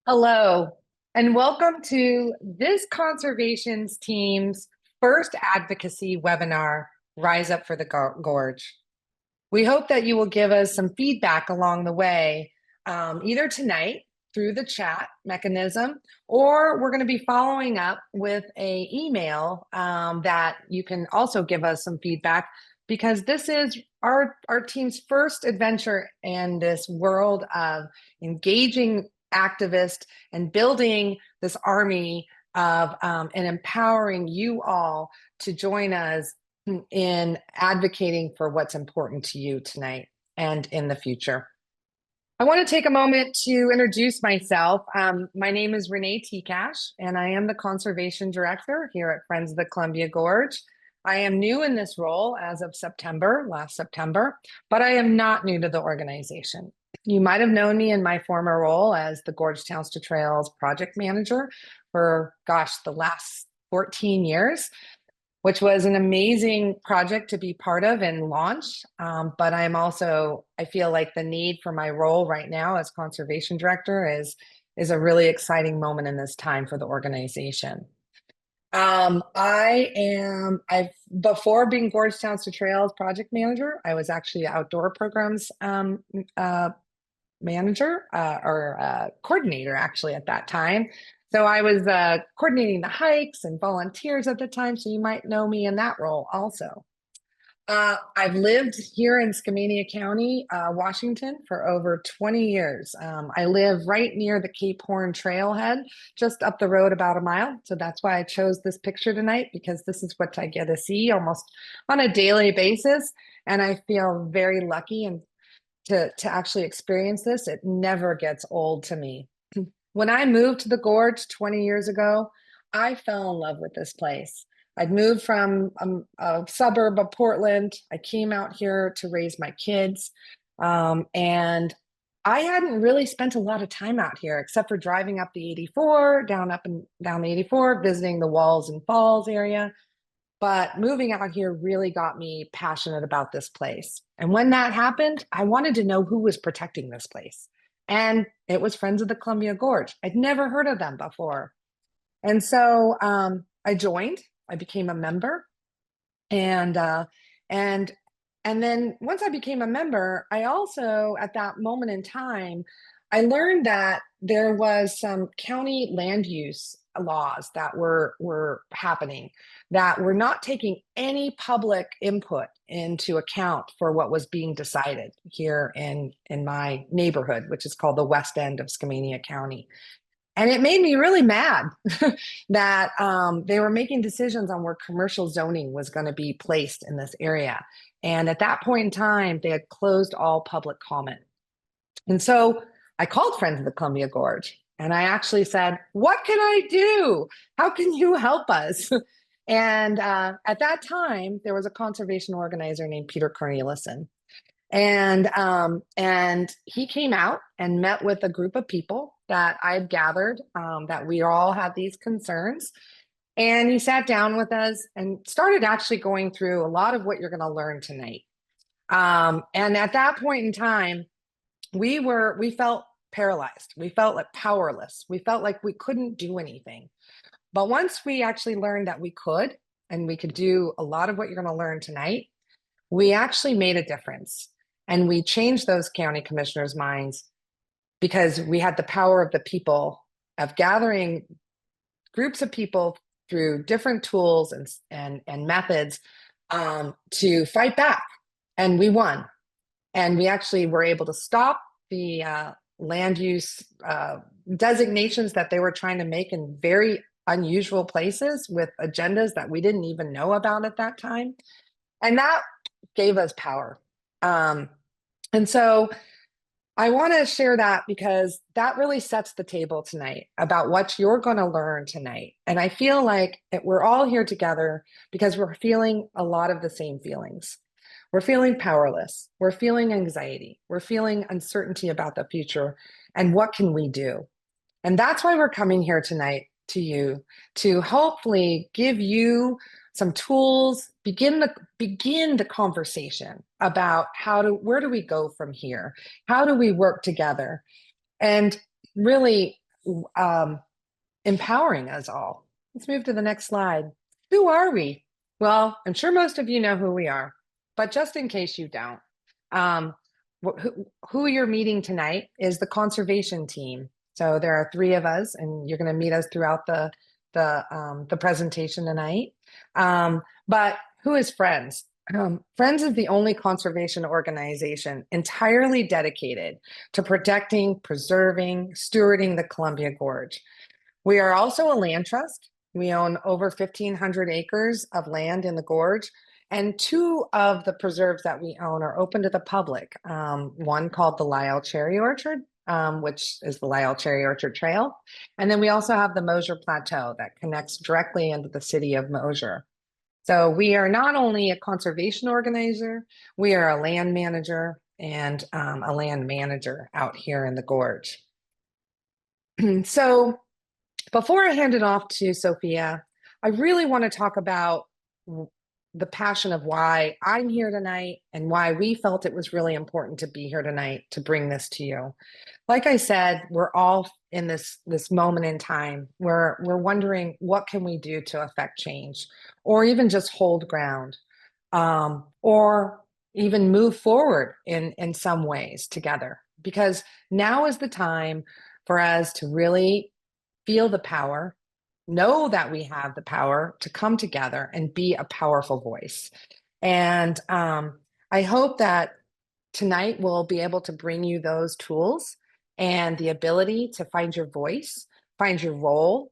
Hello, and welcome to this conservations team's first advocacy webinar, Rise Up for the Gorge. We hope that you will give us some feedback along the way, either tonight through the chat mechanism, or we're going to be following up with an email that you can also give us some feedback because this is our team's first adventure in this world of engaging activists and building this army of and empowering you all to join us in advocating for what's important to you tonight and in the future. I want to take a moment to introduce myself. My name is Renée Tkach, and I am the Conservation Director here at Friends of the Columbia Gorge. I am new in this role as of last September, but I am not new to the organization. You might have known me in my former role as the Gorge Towns to Trails project manager for, the last 14 years, which was an amazing project to be part of and launch. But I feel like the need for my role right now as conservation director is a really exciting moment in this time for the organization. Before being Gorge Towns to Trails project manager, I was actually outdoor programs manager or coordinator actually at that time. So I was coordinating the hikes and volunteers at the time. So you might know me in that role also. I've lived here in Skamania County, Washington for over 20 years. I live right near the Cape Horn trailhead, just up the road about a mile. So that's why I chose this picture tonight, because this is what I get to see almost on a daily basis. And I feel very lucky and to actually experience this. It never gets old to me. When I moved to the Gorge 20 years ago, I fell in love with this place. I'd moved from a suburb of Portland. I came out here to raise my kids. And I hadn't really spent a lot of time out here except for driving up the 84, down the 84, visiting the Walls and Falls area. But moving out here really got me passionate about this place. And when that happened, I wanted to know who was protecting this place. And it was Friends of the Columbia Gorge. I'd never heard of them before. And so I joined, I became a member. And and then once I became a member, I also, at that moment in time, I learned that there was some county land use laws that were happening that were not taking any public input into account for what was being decided here in my neighborhood, which is called the West End of Skamania County. And it made me really mad that they were making decisions on where commercial zoning was going to be placed in this area. And at that point in time, they had closed all public comment. And so I called Friends of the Columbia Gorge and I actually said, what can I do? How can you help us? And at that time, there was a conservation organizer named Peter Cornelissen. And he came out and met with a group of people that I'd gathered, that we all had these concerns. And he sat down with us and started actually going through a lot of what you're going to learn tonight. And at that point in time, we felt paralyzed. We felt like powerless. We felt like we couldn't do anything. But once we actually learned that we could, and we could do a lot of what you're going to learn tonight, we actually made a difference. And we changed those county commissioners' minds because we had the power of the people, of gathering groups of people through different tools and methods to fight back. And we won. And we actually were able to stop the land use designations that they were trying to make in very unusual places with agendas that we didn't even know about at that time. And that gave us power. And so I want to share that because that really sets the table tonight about what you're going to learn tonight. And I feel like we're all here together because we're feeling a lot of the same feelings. We're feeling powerless. We're feeling anxiety. We're feeling uncertainty about the future. And what can we do? And that's why we're coming here tonight to you to hopefully give you some tools, begin the conversation about where do we go from here? How do we work together? And really empowering us all. Let's move to the next slide. Who are we? Well, I'm sure most of you know who we are, but just in case you don't, um, who you're meeting tonight is the conservation team. So there are 3 of us, and you're going to meet us throughout the presentation tonight. But who is Friends? Friends is the only conservation organization entirely dedicated to protecting, preserving, stewarding the Columbia Gorge. We are also a land trust. We own over 1,500 acres of land in the gorge, and 2 of the preserves that we own are open to the public. One called the Lyell Cherry Orchard, which is the Lyell Cherry Orchard Trail. And then we also have the Mosier Plateau that connects directly into the city of Mosier. So we are not only a conservation organizer, we are a land manager and a land manager out here in the gorge. So before I hand it off to Sofia, I really want to talk about the passion of why I'm here tonight and why we felt it was really important to be here tonight to bring this to you. Like I said, we're all in this moment in time where we're wondering what can we do to affect change, or even just hold ground, or even move forward in some ways together. Because now is the time for us to really feel the power, know that we have the power to come together and be a powerful voice. And I hope that tonight we'll be able to bring you those tools and the ability to find your voice, find your role.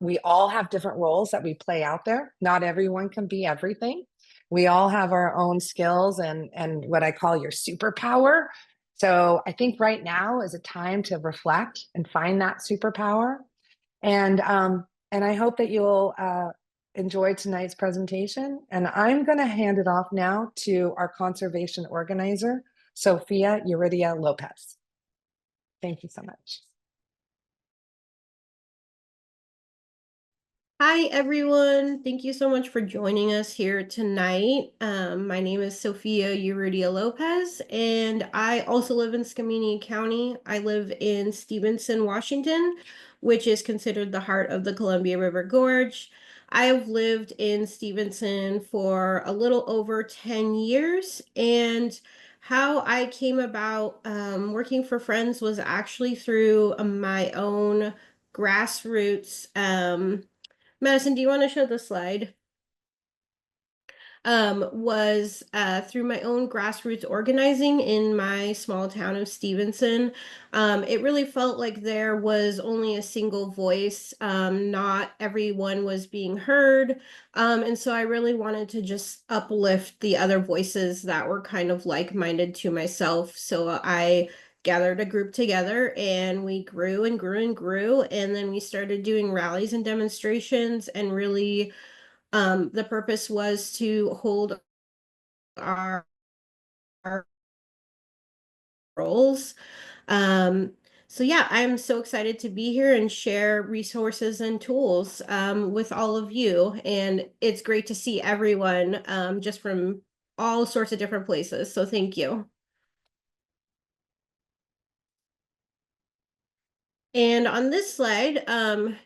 We all have different roles that we play out there. Not everyone can be everything. We all have our own skills and what I call your superpower. So I think right now is a time to reflect and find that superpower. And I hope that you'll enjoy tonight's presentation. And I'm going to hand it off now to our conservation organizer, Sofia Urrutia-Lopez. Thank you so much. Hi, everyone. Thank you so much for joining us here tonight. My name is Sofia Urrutia-Lopez, and I also live in Skamania County. I live in Stevenson, Washington, which is considered the heart of the Columbia River Gorge. I have lived in Stevenson for a little over 10 years, and how I came about working for Friends was actually through my own grassroots Madison, do you want to show the slide? Was through my own grassroots organizing in my small town of Stevenson. It really felt like there was only a single voice. Not everyone was being heard. And so I really wanted to just uplift the other voices that were kind of like-minded to myself. So I gathered a group together and we grew and grew and grew. And then we started doing rallies and demonstrations, and really the purpose was to hold our roles. So yeah, I'm so excited to be here and share resources and tools with all of you. And it's great to see everyone just from all sorts of different places. So thank you. And on this slide,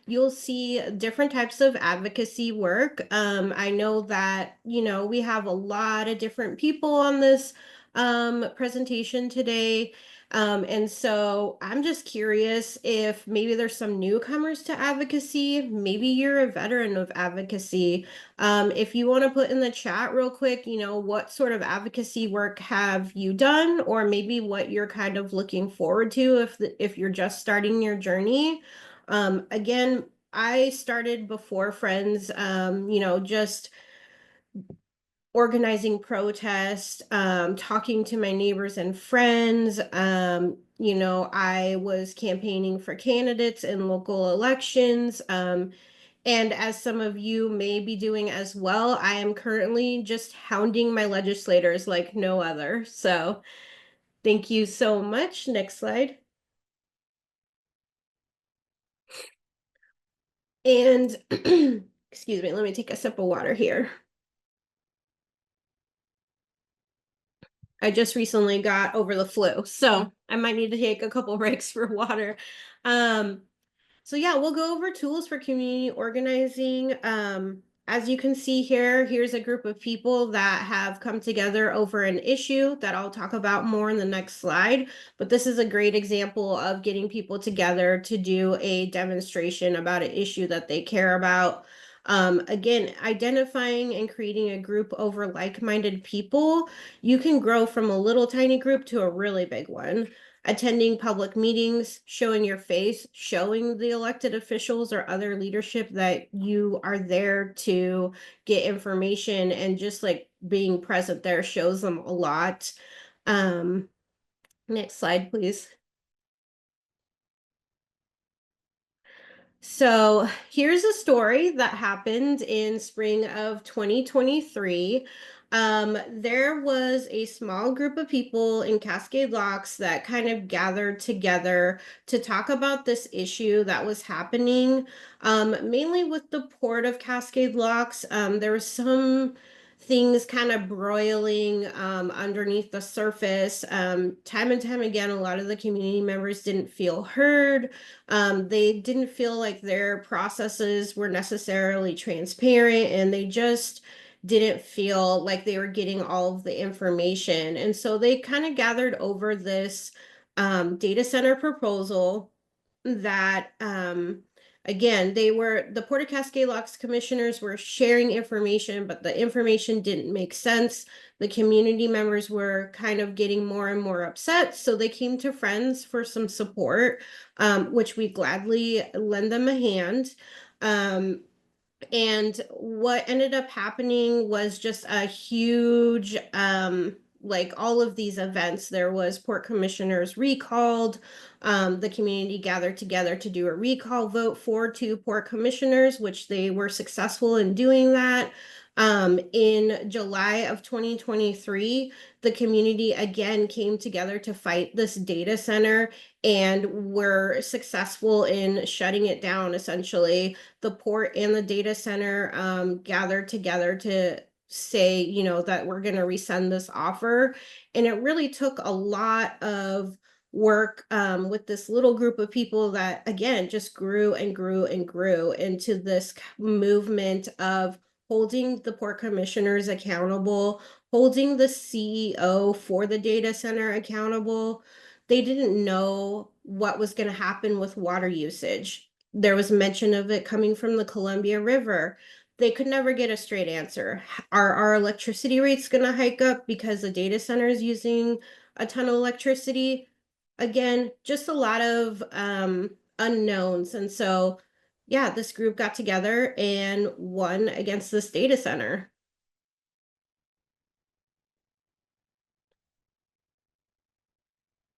you'll see different types of advocacy work. I know that, we have a lot of different people on this presentation today. And so I'm just curious if maybe there's some newcomers to advocacy. Maybe you're a veteran of advocacy. If you want to put in the chat real quick, what sort of advocacy work have you done, or maybe what you're kind of looking forward to if you're just starting your journey. Again, I started before Friends, just organizing protests, talking to my neighbors and friends. I was campaigning for candidates in local elections. And as some of you may be doing as well, I am currently just hounding my legislators like no other. So thank you so much. Next slide. And excuse me, let me take a sip of water here. I just recently got over the flu, so I might need to take a couple breaks for water. So yeah, we'll go over tools for community organizing. As you can see here, here's a group of people that have come together over an issue that I'll talk about more in the next slide. But this is a great example of getting people together to do a demonstration about an issue that they care about. Again, identifying and creating a group over like-minded people, you can grow from a little tiny group to a really big one. Attending public meetings, showing your face, showing the elected officials or other leadership that you are there to get information, and just like being present there shows them a lot. Next slide, please. So here's a story that happened in spring of 2023. There was a small group of people in Cascade Locks that kind of gathered together to talk about this issue that was happening, mainly with the port of Cascade Locks. There was some things kind of broiling underneath the surface. Time and time again, a lot of the community members didn't feel heard. They didn't feel like their processes were necessarily transparent, and they just didn't feel like they were getting all of the information. And so they kind of gathered over this data center proposal that again, the Port of Cascade Locks commissioners were sharing information, but the information didn't make sense. The community members were kind of getting more and more upset, so they came to Friends for some support, which we gladly lend them a hand. And what ended up happening was just a huge, like all of these events. There was port commissioners recalled. The community gathered together to do a recall vote for 2 port commissioners, which they were successful in doing that. In July of 2023, the community again came together to fight this data center and were successful in shutting it down. Essentially, the port and the data center gathered together to say, you know, that we're going to resend this offer. And it really took a lot of work with this little group of people that, again, just grew and grew and grew into this movement of holding the port commissioners accountable, holding the CEO for the data center accountable. They didn't know what was going to happen with water usage. There was mention of it coming from the Columbia River. They could never get a straight answer. Are our electricity rates going to hike up because the data center is using a ton of electricity? Again, just a lot of unknowns. And so, yeah, this group got together and won against this data center.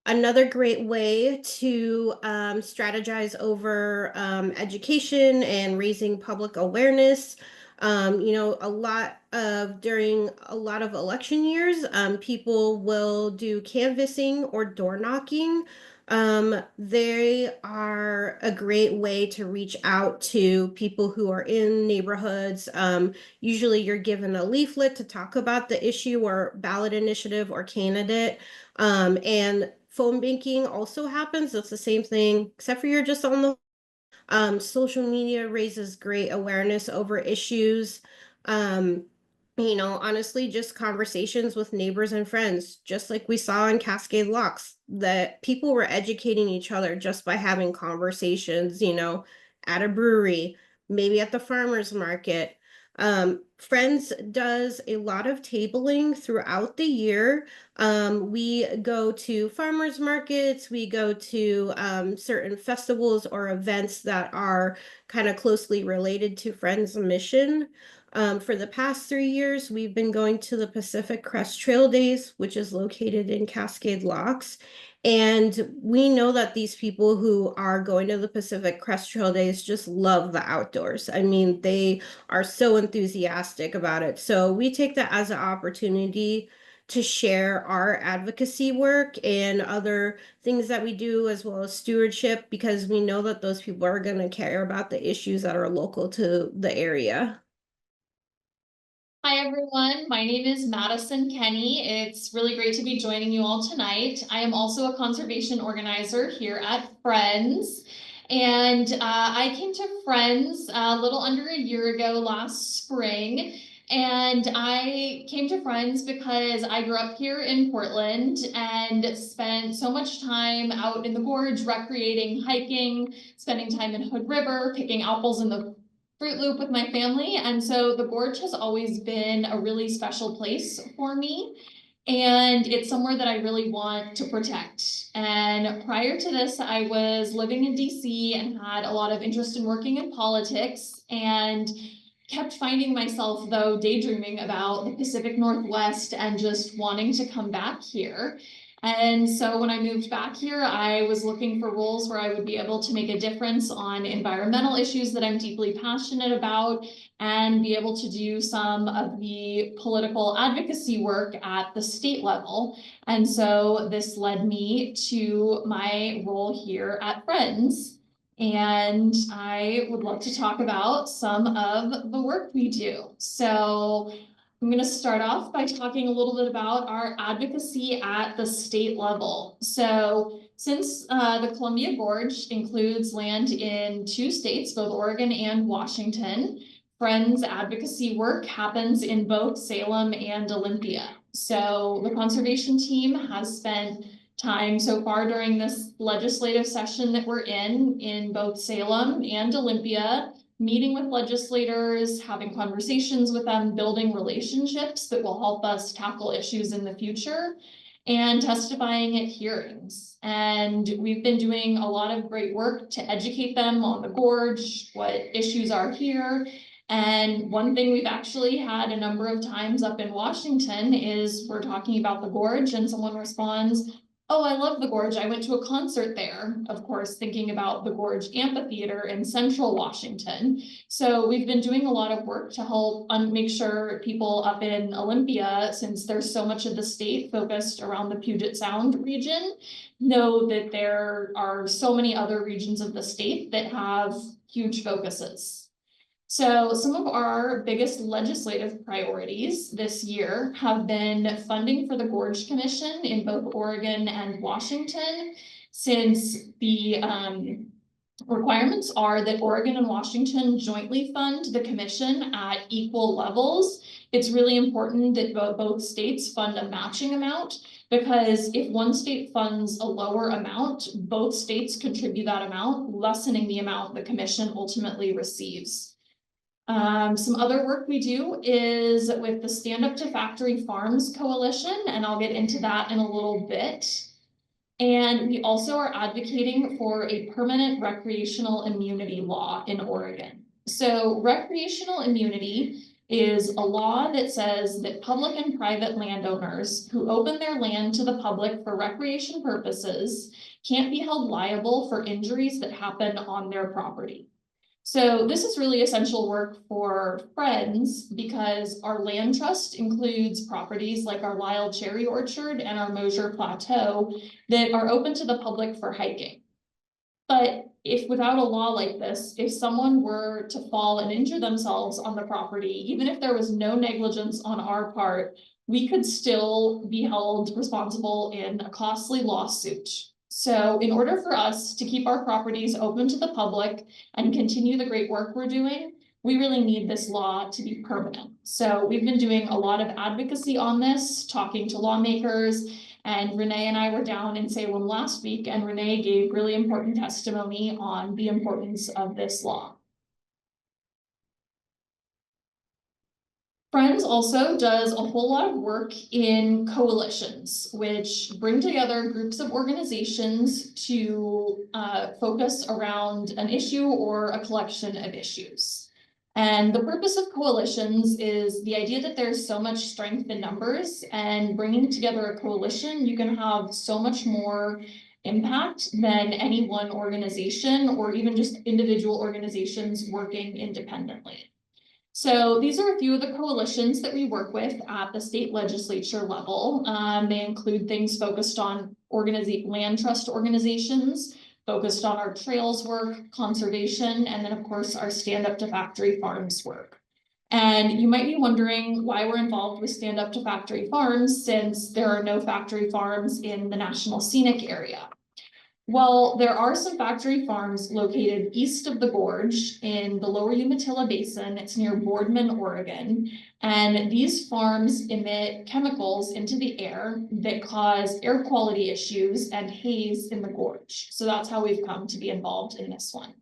Another great way to strategize over education and raising public awareness. You know, during a lot of election years, people will do canvassing or door knocking. They are a great way to reach out to people who are in neighborhoods. Usually you're given a leaflet to talk about the issue or ballot initiative or candidate. And phone banking also happens. It's the same thing, except for you're just on the social media raises great awareness over issues. Um, you know, honestly, just conversations with neighbors and friends, just like we saw in Cascade Locks, that people were educating each other just by having conversations, you know, at a brewery, maybe at the farmer's market. Friends does a lot of tabling throughout the year. We go to farmers markets, we go to certain festivals or events that are kind of closely related to Friends mission. For the past 3 years, we've been going to the Pacific Crest Trail Days, which is located in Cascade Locks. And we know that these people who are going to the Pacific Crest Trail Days just love the outdoors. I mean, they are so enthusiastic about it. So we take that as an opportunity to share our advocacy work and other things that we do, as well as stewardship, because we know that those people are going to care about the issues that are local to the area. Hi, everyone. My name is Madison Kenney. It's really great to be joining you all tonight. I am also a conservation organizer here at Friends. And I came to Friends a little under a year ago last spring. And I came to Friends because I grew up here in Portland and spent so much time out in the gorge, recreating, hiking, spending time in Hood River, picking apples in the Fruit Loop with my family. And so the gorge has always been a really special place for me. And it's somewhere that I really want to protect. And prior to this, I was living in DC and had a lot of interest in working in politics, and kept finding myself, though, daydreaming about the Pacific Northwest and just wanting to come back here. And so when I moved back here, I was looking for roles where I would be able to make a difference on environmental issues that I'm deeply passionate about, and be able to do some of the political advocacy work at the state level. And so this led me to my role here at Friends. And I would love to talk about some of the work we do. So I'm going to start off by talking a little bit about our advocacy at the state level. So since the Columbia Gorge includes land in 2 states, both Oregon and Washington, Friends advocacy work happens in both Salem and Olympia. So the conservation team has spent time so far during this legislative session that we're in both Salem and Olympia, meeting with legislators, having conversations with them, building relationships that will help us tackle issues in the future, and testifying at hearings. And we've been doing a lot of great work to educate them on the gorge, what issues are here. And one thing we've actually had a number of times up in Washington is we're talking about the gorge and someone responds, "Oh, I love the gorge. I went to a concert there," of course, thinking about the Gorge Amphitheater in Central Washington. So we've been doing a lot of work to help make sure people up in Olympia, since there's so much of the state focused around the Puget Sound region, know that there are so many other regions of the state that have huge focuses. So some of our biggest legislative priorities this year have been funding for the Gorge Commission in both Oregon and Washington, since the requirements are that Oregon and Washington jointly fund the commission at equal levels. It's really important that both states fund a matching amount, because if one state funds a lower amount, both states contribute that amount, lessening the amount the commission ultimately receives. Some other work we do is with the Stand Up to Factory Farms Coalition, and I'll get into that in a little bit. And we also are advocating for a permanent recreational immunity law in Oregon. So recreational immunity is a law that says that public and private landowners who open their land to the public for recreation purposes can't be held liable for injuries that happen on their property. So this is really essential work for Friends, because our land trust includes properties like our Lyle Cherry Orchard and our Mosier Plateau that are open to the public for hiking. But if without a law like this, if someone were to fall and injure themselves on the property, even if there was no negligence on our part, we could still be held responsible in a costly lawsuit. So in order for us to keep our properties open to the public and continue the great work we're doing, we really need this law to be permanent. So we've been doing a lot of advocacy on this, talking to lawmakers, and Renee and I were down in Salem last week, and Renee gave really important testimony on the importance of this law. Friends also does a whole lot of work in coalitions, which bring together groups of organizations to focus around an issue or a collection of issues. And the purpose of coalitions is the idea that there's so much strength in numbers, and bringing together a coalition, you can have so much more impact than any one organization or even just individual organizations working independently. So these are a few of the coalitions that we work with at the state legislature level. They include things focused on land trust organizations, focused on our trails work, conservation, and then of course our Stand Up to Factory Farms work. And you might be wondering why we're involved with Stand Up to Factory Farms, since there are no factory farms in the National Scenic Area. Well, there are some factory farms located east of the gorge in the lower Umatilla Basin. It's near Boardman, Oregon. And these farms emit chemicals into the air that cause air quality issues and haze in the gorge. So that's how we've come to be involved in this one.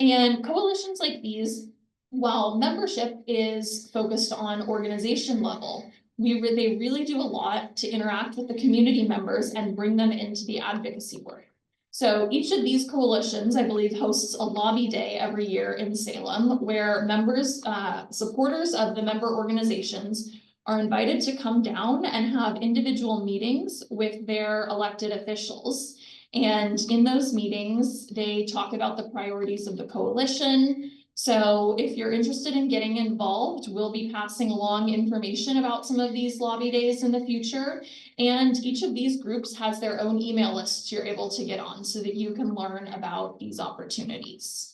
And coalitions like these, while membership is focused on organization level, they really do a lot to interact with the community members and bring them into the advocacy work. So each of these coalitions, I believe, hosts a lobby day every year in Salem, where members, supporters of the member organizations are invited to come down and have individual meetings with their elected officials. And in those meetings, they talk about the priorities of the coalition. So if you're interested in getting involved, we'll be passing along information about some of these lobby days in the future. And each of these groups has their own email lists you're able to get on so that you can learn about these opportunities.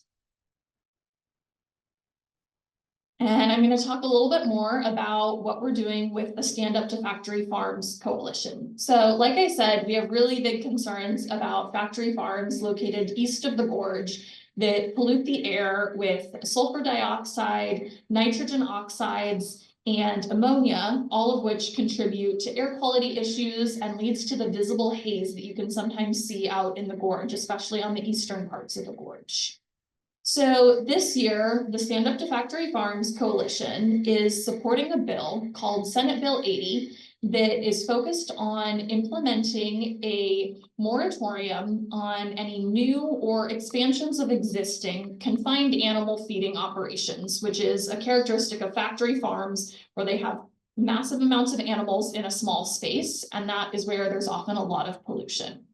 And I'm going to talk a little bit more about what we're doing with the Stand Up to Factory Farms Coalition. So like I said, we have really big concerns about factory farms located east of the gorge that pollute the air with sulfur dioxide, nitrogen oxides, and ammonia, all of which contribute to air quality issues and leads to the visible haze that you can sometimes see out in the gorge, especially on the eastern parts of the gorge. So this year, the Stand Up to Factory Farms Coalition is supporting a bill called Senate Bill 80 that is focused on implementing a moratorium on any new or expansions of existing confined animal feeding operations, which is a characteristic of factory farms where they have massive amounts of animals in a small space, and that is where there's often a lot of pollution.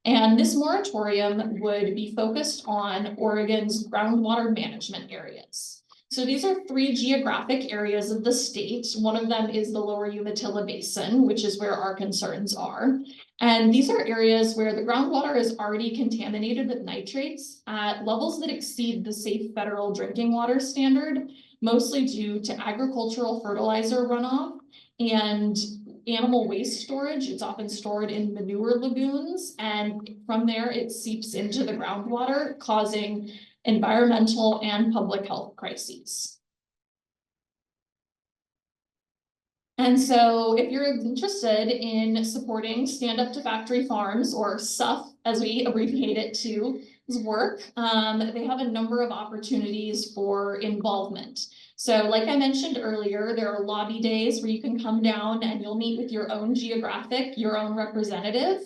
And this moratorium would be focused on Oregon's groundwater management areas. So these are 3 geographic areas of the state. One of them is the lower Umatilla Basin, which is where our concerns are. And these are areas where the groundwater is already contaminated with nitrates at levels that exceed the safe federal drinking water standard, mostly due to agricultural fertilizer runoff and animal waste storage. It's often stored in manure lagoons, and from there it seeps into the groundwater, causing environmental and public health crises. And so if you're interested in supporting Stand Up to Factory Farms, or SUF as we abbreviate it to, work, they have a number of opportunities for involvement. So like I mentioned earlier, there are lobby days where you can come down and you'll meet with your own geographic, your own representative.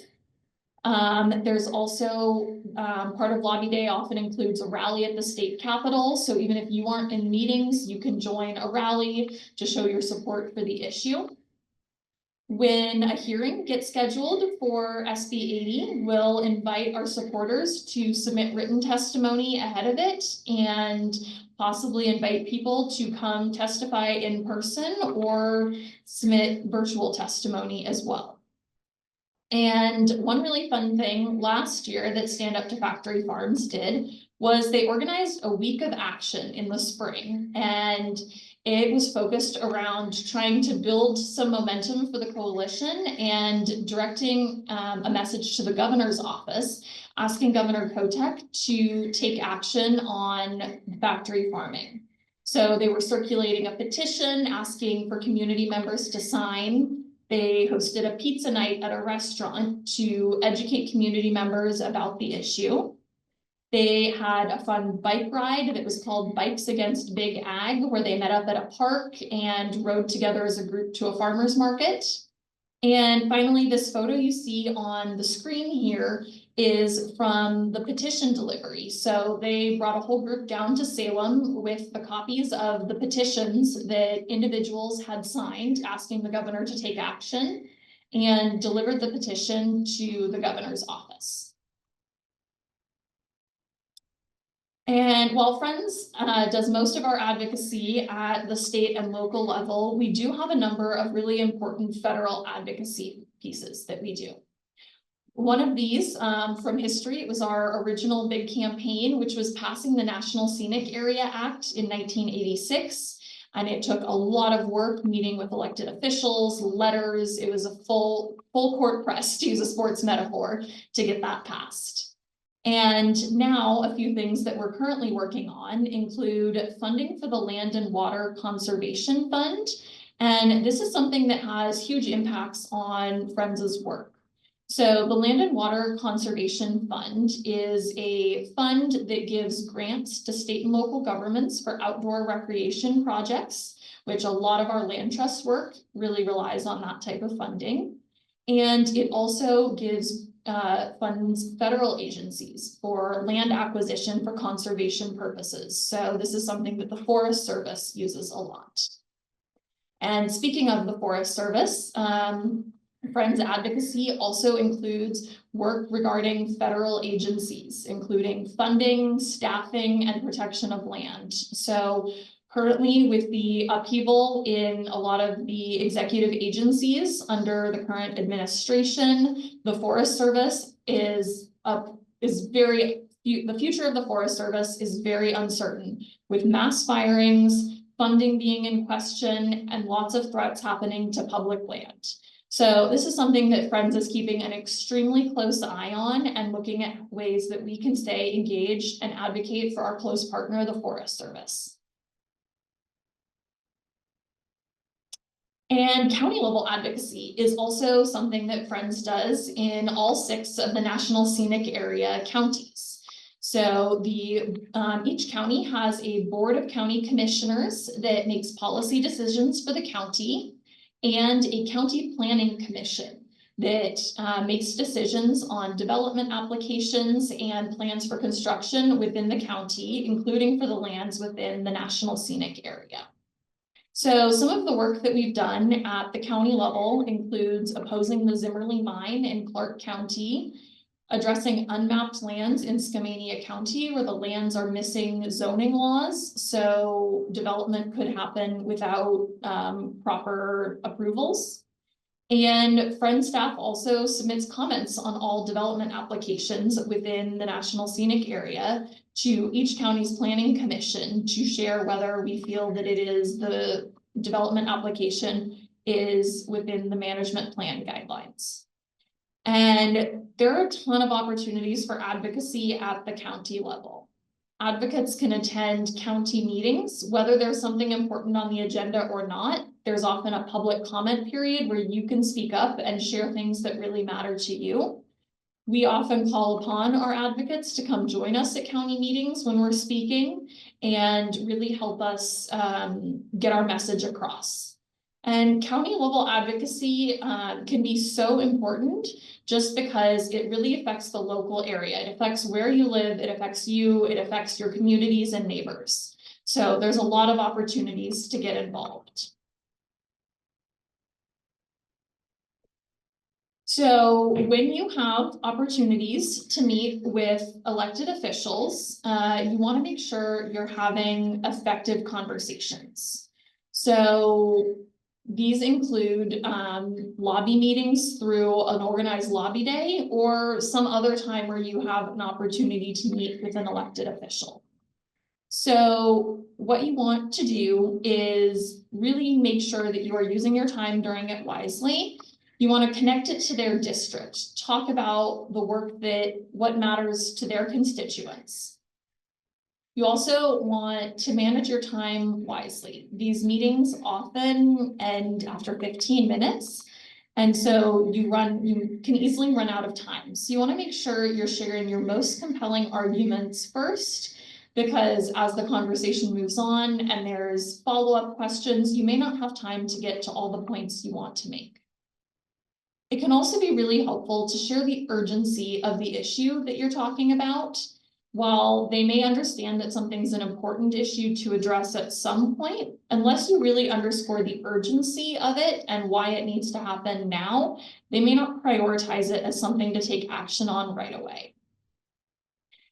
There's also part of lobby day often includes a rally at the state capitol. So even if you aren't in meetings, you can join a rally to show your support for the issue. When a hearing gets scheduled for SB 80, we'll invite our supporters to submit written testimony ahead of it and possibly invite people to come testify in person or submit virtual testimony as well. And one really fun thing last year that Stand Up to Factory Farms did was they organized a week of action in the spring, and it was focused around trying to build some momentum for the coalition and directing a message to the governor's office, asking Governor Tkach to take action on factory farming. So they were circulating a petition asking for community members to sign. They hosted a pizza night at a restaurant to educate community members about the issue. They had a fun bike ride that was called Bikes Against Big Ag, where they met up at a park and rode together as a group to a farmer's market. And finally, this photo you see on the screen here is from the petition delivery. So they brought a whole group down to Salem with the copies of the petitions that individuals had signed asking the governor to take action, and delivered the petition to the governor's office. And while Friends does most of our advocacy at the state and local level, we do have a number of really important federal advocacy pieces that we do. One of these from history, it was our original big campaign, which was passing the National Scenic Area Act in 1986. And it took a lot of work meeting with elected officials, letters. It was a full court press, to use a sports metaphor, to get that passed. And now a few things that we're currently working on include funding for the Land and Water Conservation Fund. And this is something that has huge impacts on Friends' work. So the Land and Water Conservation Fund is a fund that gives grants to state and local governments for outdoor recreation projects, which a lot of our land trust work really relies on that type of funding. And it also gives funds federal agencies for land acquisition for conservation purposes. So this is something that the Forest Service uses a lot. And speaking of the Forest Service, Friends advocacy also includes work regarding federal agencies, including funding, staffing, and protection of land. So currently, with the upheaval in a lot of the executive agencies under the current administration, the Forest Service the future of the Forest Service is very uncertain, with mass firings, funding being in question, and lots of threats happening to public land. So this is something that Friends is keeping an extremely close eye on and looking at ways that we can stay engaged and advocate for our close partner, the Forest Service. And county level advocacy is also something that Friends does in all 6 of the National Scenic Area counties. So each county has a board of county commissioners that makes policy decisions for the county, and a county planning commission that makes decisions on development applications and plans for construction within the county, including for the lands within the National Scenic Area. So some of the work that we've done at the county level includes opposing the Zimmerly mine in Clark County, addressing unmapped lands in Skamania County where the lands are missing zoning laws, so development could happen without proper approvals. And Friends staff also submits comments on all development applications within the National Scenic Area to each county's planning commission to share whether we feel that the development application is within the management plan guidelines. And there are a ton of opportunities for advocacy at the county level. Advocates can attend county meetings, whether there's something important on the agenda or not. There's often a public comment period where you can speak up and share things that really matter to you. We often call upon our advocates to come join us at county meetings when we're speaking and really help us get our message across. And county level advocacy can be so important just because it really affects the local area. It affects where you live, it affects you, it affects your communities and neighbors. So there's a lot of opportunities to get involved. So when you have opportunities to meet with elected officials, you want to make sure you're having effective conversations. So these include lobby meetings through an organized lobby day or some other time where you have an opportunity to meet with an elected official. So what you want to do is really make sure that you are using your time during it wisely. You want to connect it to their district, talk about the work what matters to their constituents. You also want to manage your time wisely. These meetings often end after 15 minutes. And so you can easily run out of time. So you want to make sure you're sharing your most compelling arguments first, because as the conversation moves on and there's follow-up questions, you may not have time to get to all the points you want to make. It can also be really helpful to share the urgency of the issue that you're talking about. While they may understand that something's an important issue to address at some point, unless you really underscore the urgency of it and why it needs to happen now, they may not prioritize it as something to take action on right away.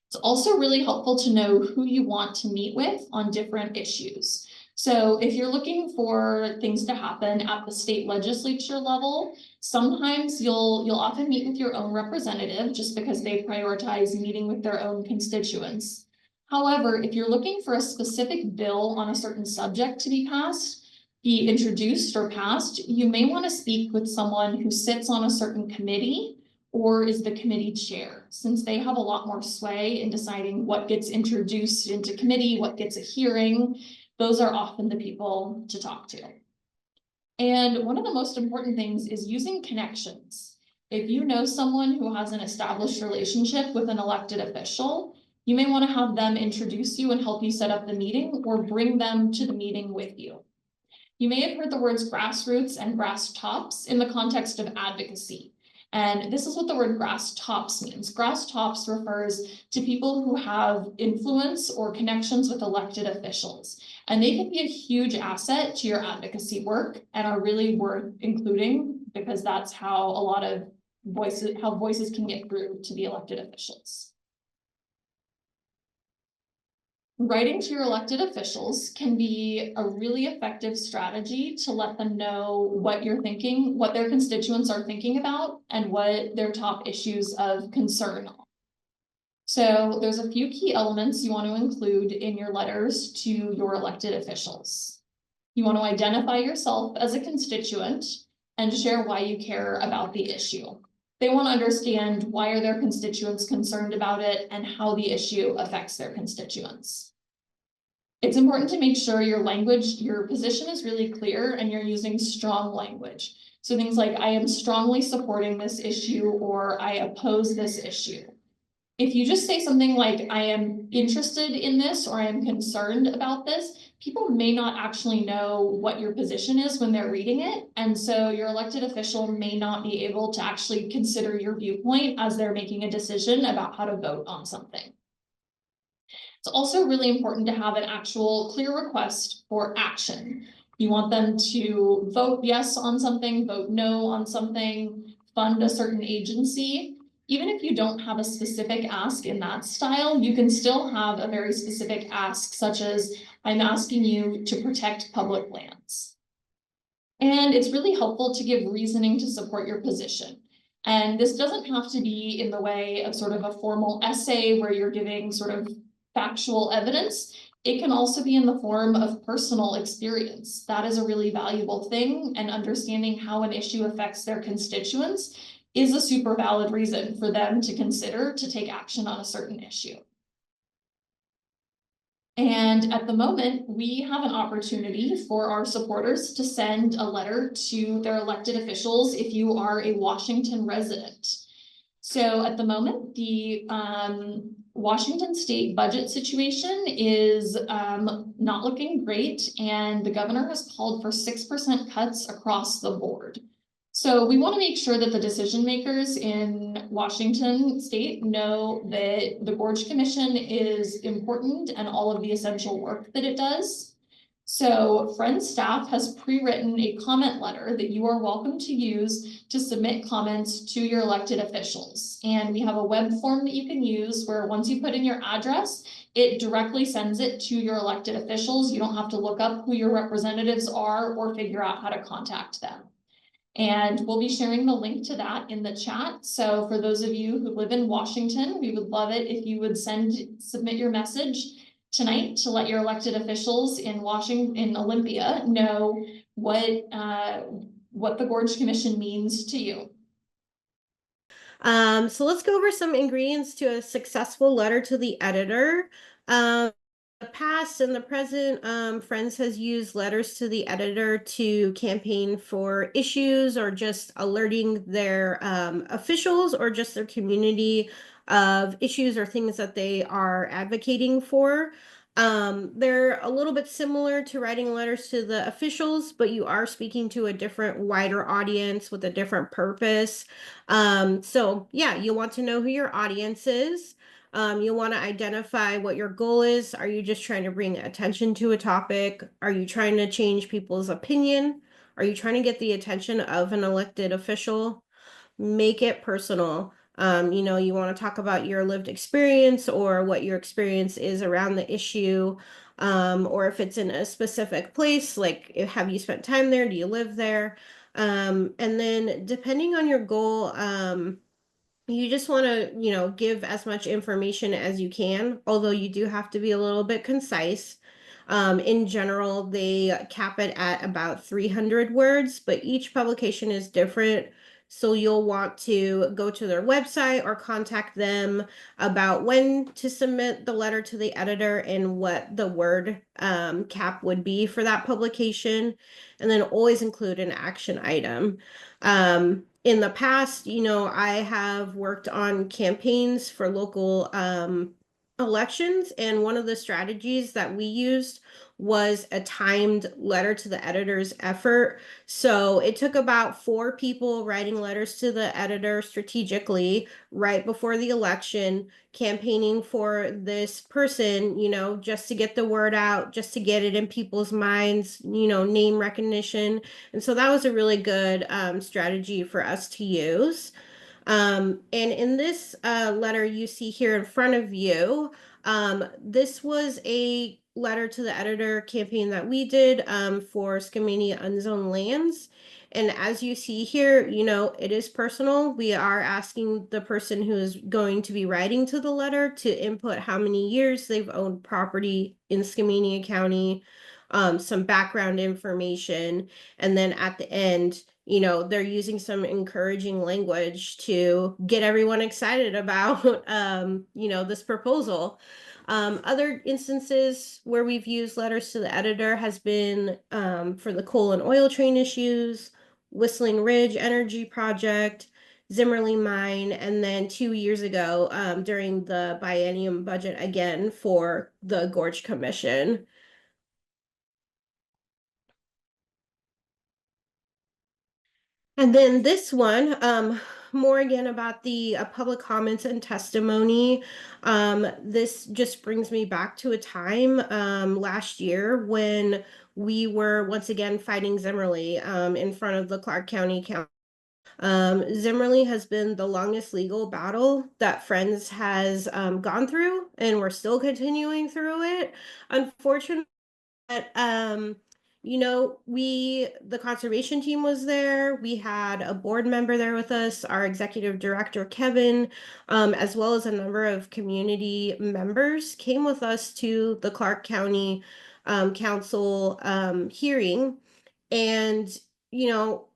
It's also really helpful to know who you want to meet with on different issues. So if you're looking for things to happen at the state legislature level, sometimes you'll often meet with your own representative just because they prioritize meeting with their own constituents. However, if you're looking for a specific bill on a certain subject to be passed, be introduced or passed, you may want to speak with someone who sits on a certain committee or is the committee chair, since they have a lot more sway in deciding what gets introduced into committee, what gets a hearing. Those are often the people to talk to. And one of the most important things is using connections. If you know someone who has an established relationship with an elected official, you may want to have them introduce you and help you set up the meeting or bring them to the meeting with you. You may have heard the words grassroots and grass tops in the context of advocacy. And this is what the word grass tops means. Grass tops refers to people who have influence or connections with elected officials. And they can be a huge asset to your advocacy work and are really worth including, because that's how a lot of voices can get through to the elected officials. Writing to your elected officials can be a really effective strategy to let them know what you're thinking, what their constituents are thinking about, and what their top issues of concern are. So there's a few key elements you want to include in your letters to your elected officials. You want to identify yourself as a constituent and share why you care about the issue. They want to understand why are their constituents concerned about it and how the issue affects their constituents. It's important to make sure your position is really clear and you're using strong language. So things like, I am strongly supporting this issue, or I oppose this issue. If you just say something like, I am interested in this, or I am concerned about this, people may not actually know what your position is when they're reading it. And so your elected official may not be able to actually consider your viewpoint as they're making a decision about how to vote on something. It's also really important to have an actual clear request for action. You want them to vote yes on something, vote no on something, fund a certain agency. Even if you don't have a specific ask in that style, you can still have a very specific ask, such as, I'm asking you to protect public lands. And it's really helpful to give reasoning to support your position. And this doesn't have to be in the way of sort of a formal essay where you're giving sort of factual evidence. It can also be in the form of personal experience. That is a really valuable thing, and understanding how an issue affects their constituents is a super valid reason for them to consider to take action on a certain issue. And at the moment, we have an opportunity for our supporters to send a letter to their elected officials if you are a Washington resident. So at the moment, the Washington state budget situation is not looking great, and the governor has called for 6% cuts across the board. So we want to make sure that the decision makers in Washington state know that the Gorge Commission is important and all of the essential work that it does. So Friends staff has pre-written a comment letter that you are welcome to use to submit comments to your elected officials. And we have a web form that you can use where once you put in your address, it directly sends it to your elected officials. You don't have to look up who your representatives are or figure out how to contact them. And we'll be sharing the link to that in the chat. So for those of you who live in Washington, we would love it if you would submit your message tonight to let your elected officials in Olympia know what the Gorge Commission means to you. So let's go over some ingredients to a successful letter to the editor. The past and the present, Friends has used letters to the editor to campaign for issues or just alerting their officials or just their community of issues or things that they are advocating for. They're a little bit similar to writing letters to the officials, but you are speaking to a different, wider audience with a different purpose. So yeah, you want to know who your audience is. You want to identify what your goal is. Are you just trying to bring attention to a topic? Are you trying to change people's opinion? Are you trying to get the attention of an elected official? Make it personal. You want to talk about your lived experience or what your experience is around the issue. Or if it's in a specific place, like have you spent time there? Do you live there? And then depending on your goal, you just want to, give as much information as you can, although you do have to be a little bit concise. In general, they cap it at about 300 words, but each publication is different. So you'll want to go to their website or contact them about when to submit the letter to the editor and what the word cap would be for that publication. And then always include an action item. In the past, I have worked on campaigns for local elections, and one of the strategies that we used was a timed letter to the editor's effort. So it took about 4 people writing letters to the editor strategically right before the election, campaigning for this person, just to get the word out, just to get it in people's minds, name recognition. And so that was a really good strategy for us to use. And in this letter you see here in front of you, this was a letter to the editor campaign that we did for Skamania Unzoned Lands. And as you see here, it is personal. We are asking the person who is going to be writing to the letter to input how many years they've owned property in Skamania County, some background information, and then at the end, they're using some encouraging language to get everyone excited about, this proposal. Other instances where we've used letters to the editor has been for the coal and oil train issues, Whistling Ridge Energy Project, Zimmerly Mine, and then 2 years ago during the biennium budget again for the Gorge Commission. And then this one, more again about the public comments and testimony. This just brings me back to a time last year when we were once again fighting Zimmerly in front of the Clark County Council. Zimmerly has been the longest legal battle that Friends has gone through, and we're still continuing through it. Unfortunately, but the conservation team was there. We had a board member there with us, our executive director Kevin, as well as a number of community members came with us to the Clark County Council hearing. And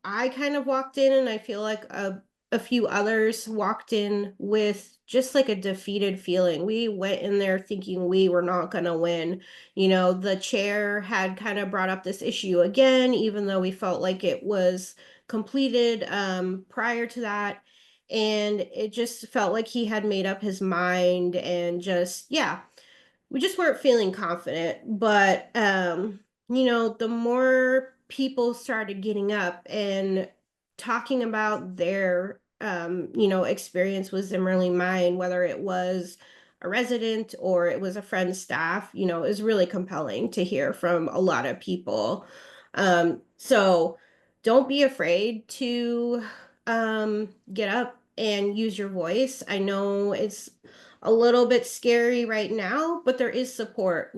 I kind of walked in, and I feel like a few others walked in with just like a defeated feeling. We went in there thinking we were not going to win. The chair had kind of brought up this issue again, even though we felt like it was completed prior to that. And it just felt like he had made up his mind, and yeah, we just weren't feeling confident. But the more people started getting up and talking about their experience with Zimmerly Mine, whether it was a resident or it was a friend's staff, it was really compelling to hear from a lot of people. So don't be afraid to get up and use your voice. I know it's a little bit scary right now, but there is support.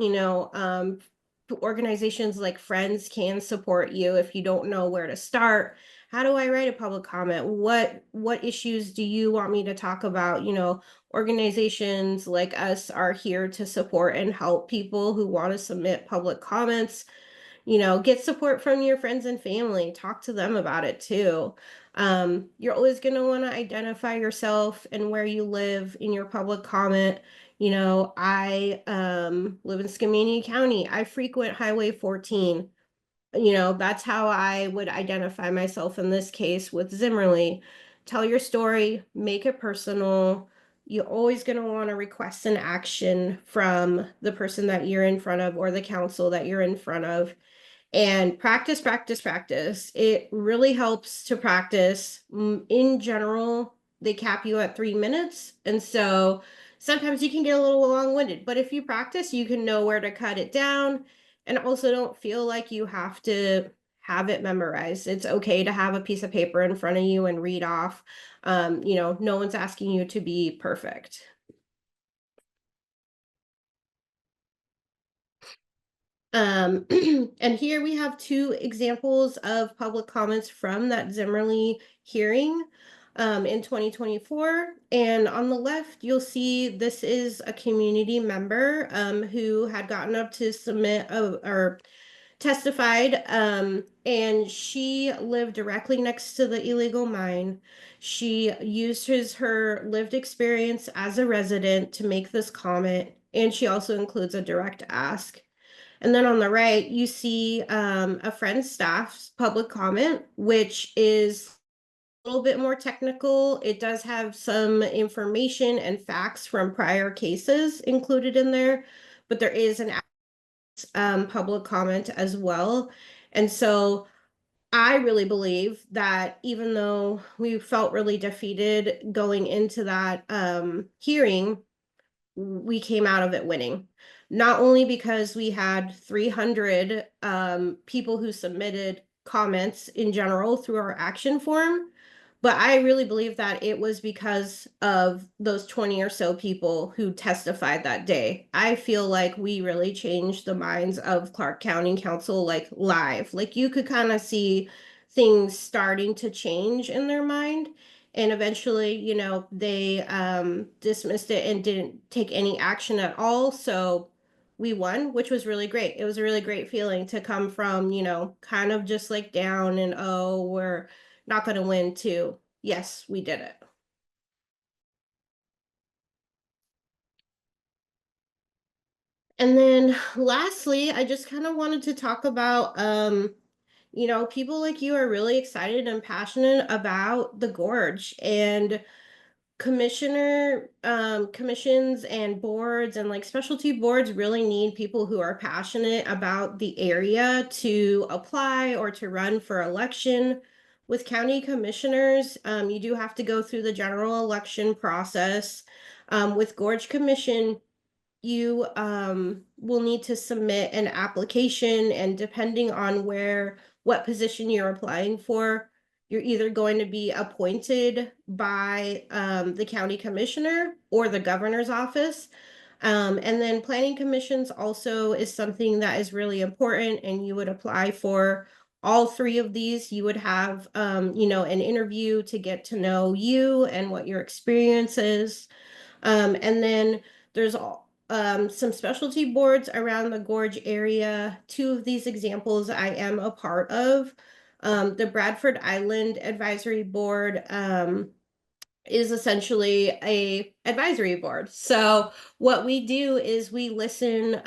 Organizations like Friends can support you if you don't know where to start. How do I write a public comment? What issues do you want me to talk about? Organizations like us are here to support and help people who want to submit public comments. Get support from your friends and family. Talk to them about it too. You're always going to want to identify yourself and where you live in your public comment. I live in Skamania County. I frequent Highway 14. That's how I would identify myself in this case with Zimmerly. Tell your story, make it personal. You're always going to want to request an action from the person that you're in front of or the council that you're in front of. And practice, practice, practice. It really helps to practice. In general, they cap you at 3 minutes. And so sometimes you can get a little long-winded, but if you practice, you can know where to cut it down, and also don't feel like you have to have it memorized. It's okay to have a piece of paper in front of you and read off. No one's asking you to be perfect. And here we have 2 examples of public comments from that Zimmerly hearing. in 2024. And on the left, you'll see this is a community member who had gotten up to submit or testified, and she lived directly next to the illegal mine. She used her lived experience as a resident to make this comment, and she also includes a direct ask. And then on the right, you see a friend's staff's public comment, which is a little bit more technical. It does have some information and facts from prior cases included in there, but there is an public comment as well. And so I really believe that even though we felt really defeated going into that hearing, we came out of it winning. Not only because we had 300 people who submitted comments in general through our action form, but I really believe that it was because of those 20 or so people who testified that day. I feel like we really changed the minds of Clark County Council, like live. Like you could kind of see things starting to change in their mind. And eventually, they dismissed it and didn't take any action at all. So we won, which was really great. It was a really great feeling to come from, kind of just like down and, oh, we're not going to win, to yes, we did it. And then lastly, I just kind of wanted to talk about, people like you are really excited and passionate about the gorge, and commissions and boards and like specialty boards really need people who are passionate about the area to apply or to run for election. With county commissioners, you do have to go through the general election process. With Gorge Commission, you will need to submit an application, and depending on what position you're applying for, you're either going to be appointed by the county commissioner or the governor's office. And then planning commissions also is something that is really important, and you would apply for all three of these. You would have an interview to get to know you and what your experience is. And then there's some specialty boards around the Gorge area. Two of these examples I am a part of. The Bradford Island Advisory Board is essentially a advisory board. So what we do is we listen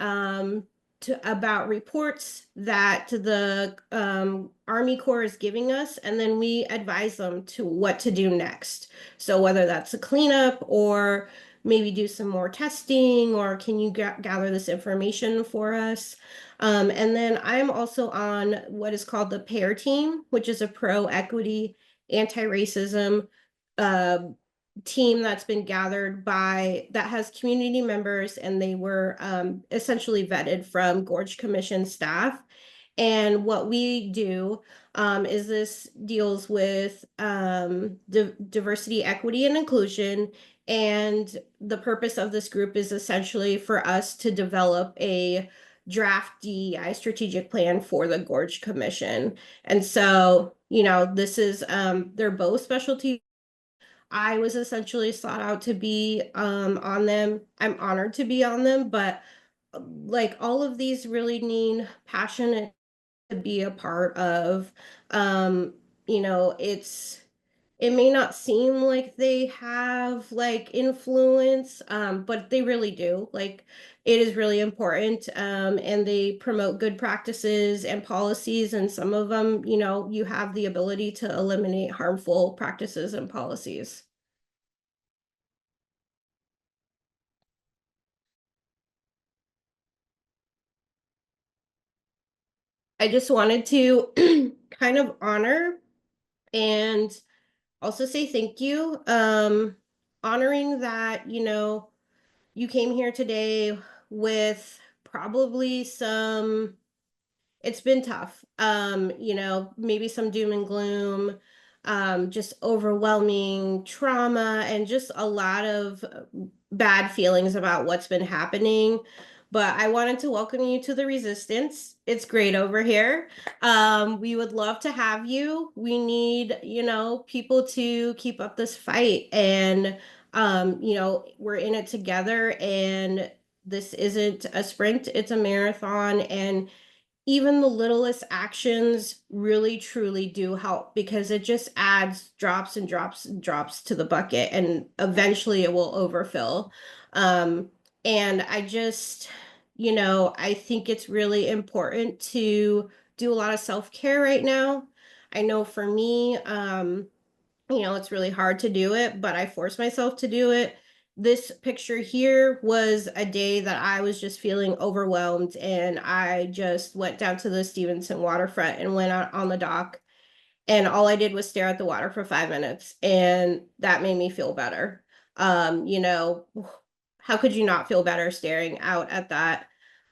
about reports that the Army Corps is giving us, and then we advise them to what to do next. So whether that's a cleanup or maybe do some more testing, or can you gather this information for us? And then I'm also on what is called the PAIR team, which is a pro-equity, anti-racism team that's been gathered that has community members, and they were essentially vetted from Gorge Commission staff. And what we do is this deals with diversity, equity, and inclusion. And the purpose of this group is essentially for us to develop a draft DEI strategic plan for the Gorge Commission. And so, this is, they're both specialty. I was essentially sought out to be on them. I'm honored to be on them, but like all of these really need passionate to be a part of. Um, it may not seem like they have like influence, but they really do. Like it is really important, and they promote good practices and policies, and some of them, you have the ability to eliminate harmful practices and policies. I just wanted to kind of honor and also say thank you. Honoring that, you came here today with probably it's been tough. Maybe some doom and gloom, just overwhelming trauma, and just a lot of bad feelings about what's been happening. but I wanted to welcome you to the Resistance. It's great over here. We would love to have you. We need, you know, people to keep up this fight, and you know, we're in it together, and this isn't a sprint, it's a marathon, and even the littlest actions really truly do help, because it just adds drops and drops and drops to the bucket, and eventually it will overfill. And I just, you know, I think it's really important to do a lot of self-care right now. I know for me, you know, it's really hard to do it, but I force myself to do it. This picture here was a day that I was just feeling overwhelmed, and I just went down to the Stevenson waterfront and went out on the dock, and all I did was stare at the water for 5 minutes, and that made me feel better. You know, how could you not feel better staring out at that?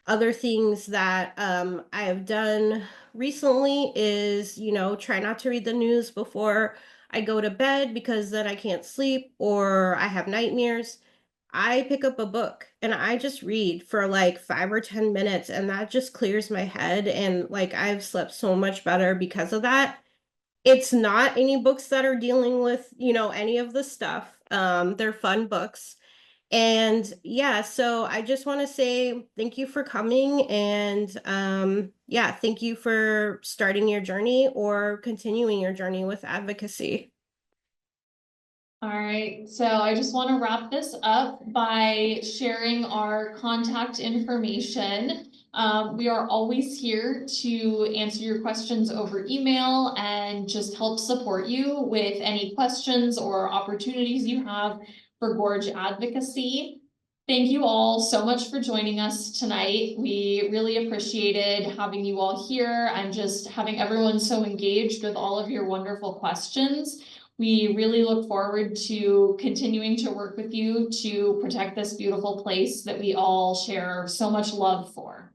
Other things that I have done recently is, you know, try not to read the news before I go to bed, because then I can't sleep or I have nightmares. I pick up a book and I just read for like 5 or 10 minutes, and that just clears my head. And like, I've slept so much better because of that. It's not any books that are dealing with, you know, any of the stuff. They're fun books. And yeah, so I just want to say thank you for coming, and yeah, thank you for starting your journey or continuing your journey with advocacy. All right, so I just want to wrap this up by sharing our contact information. We are always here to answer your questions over email and just help support you with any questions or opportunities you have for Gorge advocacy. Thank you all so much for joining us tonight. We really appreciated having you all here and just having everyone so engaged with all of your wonderful questions. We really look forward to continuing to work with you to protect this beautiful place that we all share so much love for.